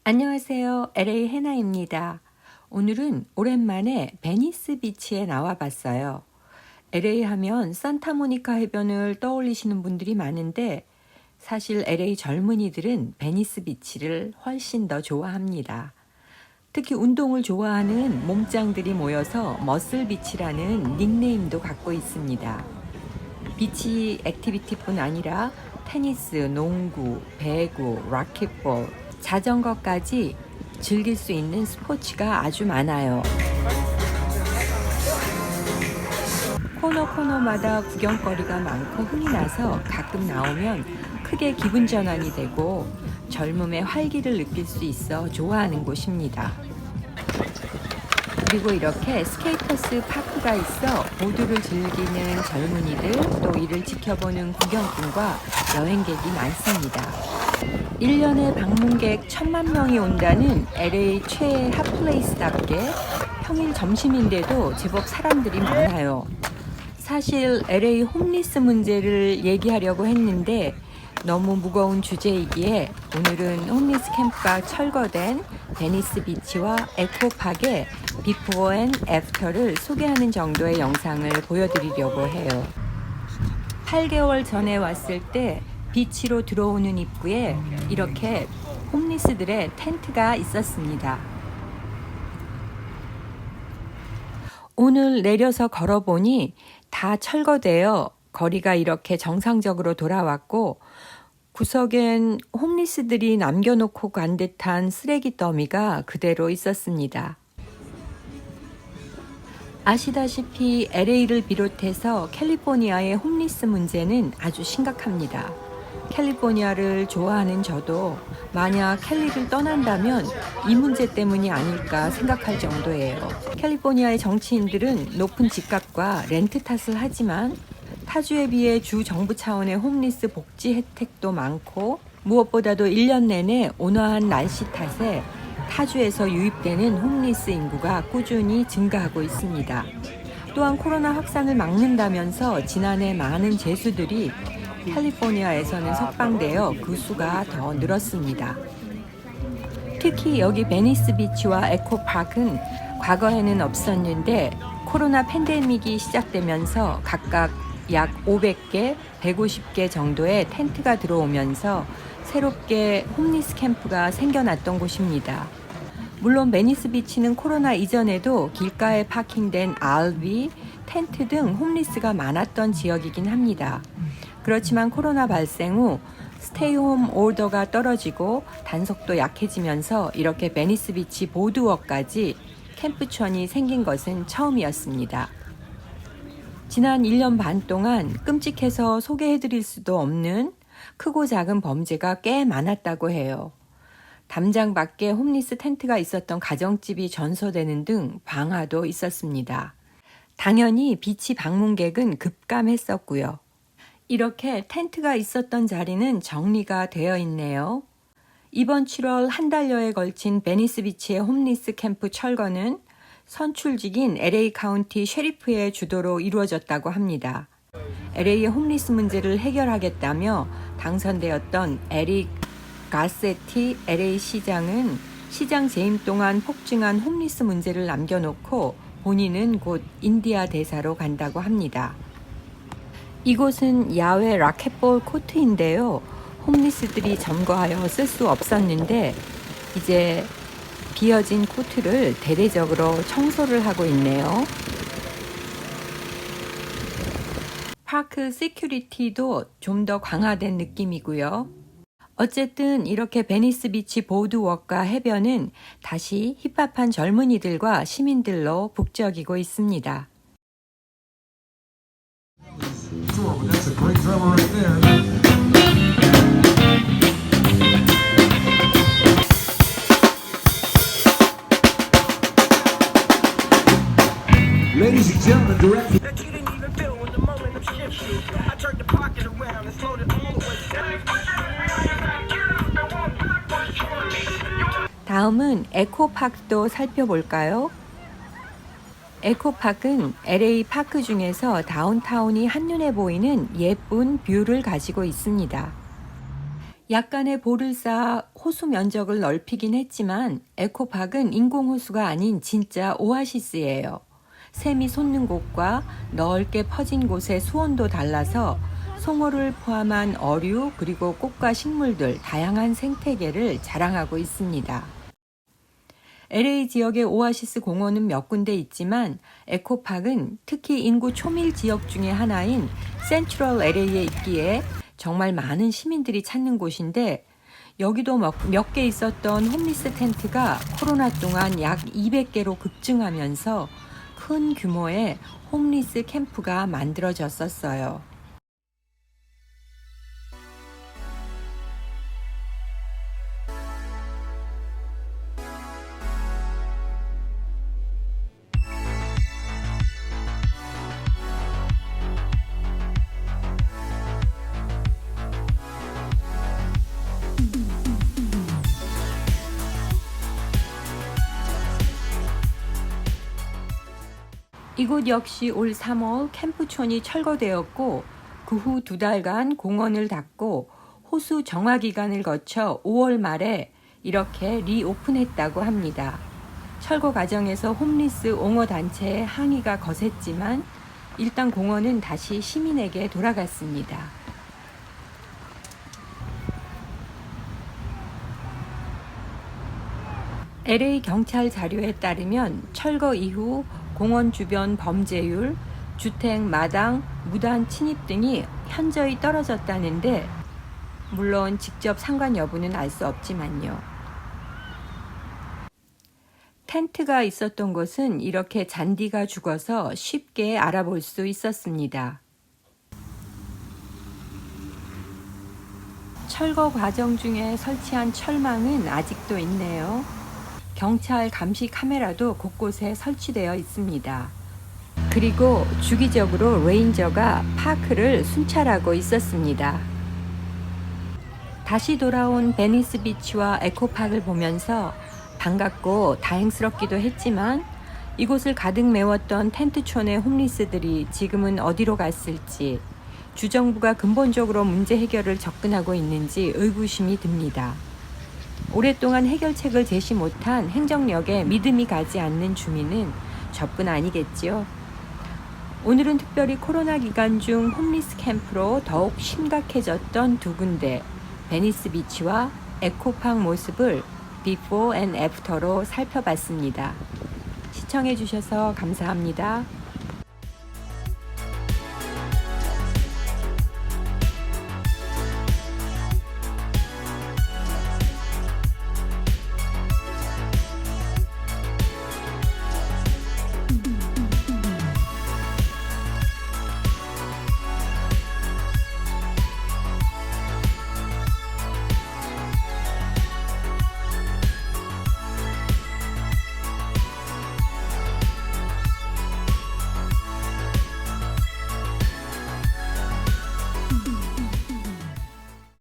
안녕하세요. LA 해나입니다. 오늘은 오랜만에 베니스 비치에 나와 봤어요. LA 하면 산타모니카 해변을 떠올리시는 분들이 많은데 사실 LA 젊은이들은 베니스 비치를 훨씬 더 좋아합니다. 특히 운동을 좋아하는 몸짱들이 모여서 머슬 비치라는 닉네임도 갖고 있습니다. 비치 액티비티뿐 아니라 테니스, 농구, 배구, 라켓볼, 자전거까지 즐길 수 있는 스포츠가 아주 많아요. 코너마다 구경거리가 많고 흥이 나서 가끔 나오면 크게 기분 전환이 되고 젊음의 활기를 느낄 수 있어 좋아하는 곳입니다. 그리고 이렇게 스케이터스 파크가 있어 보드를 즐기는 젊은이들 또 이를 지켜보는 구경꾼과 여행객이 많습니다. 1년에 방문객 1000만 명이 온다는 LA 최애 핫플레이스답게 평일 점심인데도 제법 사람들이 많아요. 사실 LA 홈리스 문제를 얘기하려고 했는데 너무 무거운 주제이기에 오늘은 홈리스 캠프가 철거된 베니스 비치와 에코팍의 비포 앤 애프터를 소개하는 정도의 영상을 보여드리려고 해요. 8개월 전에 왔을 때 비치로 들어오는 입구에 이렇게 홈리스들의 텐트가 있었습니다. 오늘 내려서 걸어보니 다 철거되어 거리가 이렇게 정상적으로 돌아왔고 구석엔 홈리스들이 남겨놓고 간 듯한 쓰레기 더미가 그대로 있었습니다. 아시다시피 LA를 비롯해서 캘리포니아의 홈리스 문제는 아주 심각합니다. 캘리포니아를 좋아하는 저도 만약 캘리를 떠난다면 이 문제 때문이 아닐까 생각할 정도예요. 캘리포니아의 정치인들은 높은 집값과 렌트 탓을 하지만 타주에 비해 주 정부 차원의 홈리스 복지 혜택도 많고 무엇보다도 1년 내내 온화한 날씨 탓에 타주에서 유입되는 홈리스 인구가 꾸준히 증가하고 있습니다. 또한 코로나 확산을 막는다면서 지난해 많은 죄수들이 캘리포니아에서는 석방되어 그 수가 더 늘었습니다. 특히 여기 베니스 비치와 에코파크는 과거에는 없었는데 코로나 팬데믹이 시작되면서 각각 약 500개, 150개 정도의 텐트가 들어오면서 새롭게 홈리스 캠프가 생겨났던 곳입니다. 물론 베니스 비치는 코로나 이전에도 길가에 파킹된 RV, 텐트 등 홈리스가 많았던 지역이긴 합니다. 그렇지만 코로나 발생 후 스테이홈 오더가 떨어지고 단속도 약해지면서 이렇게 베니스 비치 보드워까지 캠프촌이 생긴 것은 처음이었습니다. 지난 1년 반 동안 끔찍해서 소개해드릴 수도 없는 크고 작은 범죄가 꽤 많았다고 해요. 담장 밖에 홈리스 텐트가 있었던 가정집이 전소되는 등 방화도 있었습니다. 당연히 비치 방문객은 급감했었고요. 이렇게 텐트가 있었던 자리는 정리가 되어 있네요. 이번 7월 한 달여에 걸친 베니스 비치의 홈리스 캠프 철거는 선출직인 LA 카운티 셰리프의 주도로 이루어졌다고 합니다. LA의 홈리스 문제를 해결하겠다며 당선되었던 에릭 가세티 LA 시장은 시장 재임 동안 폭증한 홈리스 문제를 남겨놓고 본인은 곧 인디아 대사로 간다고 합니다. 이곳은 야외 라켓볼 코트인데요. 홈리스들이 점거하여 쓸 수 없었는데 이제 비어진 코트를 대대적으로 청소를 하고 있네요. 파크 시큐리티도 좀 더 강화된 느낌이고요. 어쨌든 이렇게 베니스 비치 보드워크와 해변은 다시 힙합한 젊은이들과 시민들로 북적이고 있습니다. That's a great drummer right there. Ladies and gentlemen, directly. That you didn't even feel when the momentum shifted. I turned the pocket around and slowed it all the way down. 다음은 에코파크도 살펴볼까요? 에코파크는 LA 파크 중에서 다운타운이 한눈에 보이는 예쁜 뷰를 가지고 있습니다. 약간의 볼을 쌓아 호수 면적을 넓히긴 했지만 에코팍은 인공호수가 아닌 진짜 오아시스예요. 샘이 솟는 곳과 넓게 퍼진 곳의 수온도 달라서 송어를 포함한 어류 그리고 꽃과 식물들 다양한 생태계를 자랑하고 있습니다. LA 지역의 오아시스 공원은 몇 군데 있지만 에코팍은 특히 인구 초밀 지역 중의 하나인 센트럴 LA에 있기에 정말 많은 시민들이 찾는 곳인데 여기도 몇 개 있었던 홈리스 텐트가 코로나 동안 약 200개로 급증하면서 큰 규모의 홈리스 캠프가 만들어졌었어요. 이곳 역시 올 3월 캠프촌이 철거되었고 그 후 2달간 공원을 닫고 호수 정화 기간을 거쳐 5월 말에 이렇게 리오픈했다고 합니다. 철거 과정에서 홈리스 옹호 단체의 항의가 거셌지만 일단 공원은 다시 시민에게 돌아갔습니다. LA 경찰 자료에 따르면 철거 이후 공원 주변 범죄율, 주택 마당, 무단 침입 등이 현저히 떨어졌다는데 물론 직접 상관 여부는 알 수 없지만요. 텐트가 있었던 곳은 이렇게 잔디가 죽어서 쉽게 알아볼 수 있었습니다. 철거 과정 중에 설치한 철망은 아직도 있네요. 경찰 감시 카메라도 곳곳에 설치되어 있습니다. 그리고 주기적으로 레인저가 파크를 순찰하고 있었습니다. 다시 돌아온 베니스 비치와 에코팍을 보면서 반갑고 다행스럽기도 했지만 이곳을 가득 메웠던 텐트촌의 홈리스들이 지금은 어디로 갔을지, 주정부가 근본적으로 문제 해결을 접근하고 있는지 의구심이 듭니다. 오랫동안 해결책을 제시 못한 행정력에 믿음이 가지 않는 주민은 저뿐 아니겠지요. 오늘은 특별히 코로나 기간 중 홈리스 캠프로 더욱 심각해졌던 두 군데, 베니스 비치와 에코팍 모습을 비포 앤 애프터로 살펴봤습니다. 시청해 주셔서 감사합니다.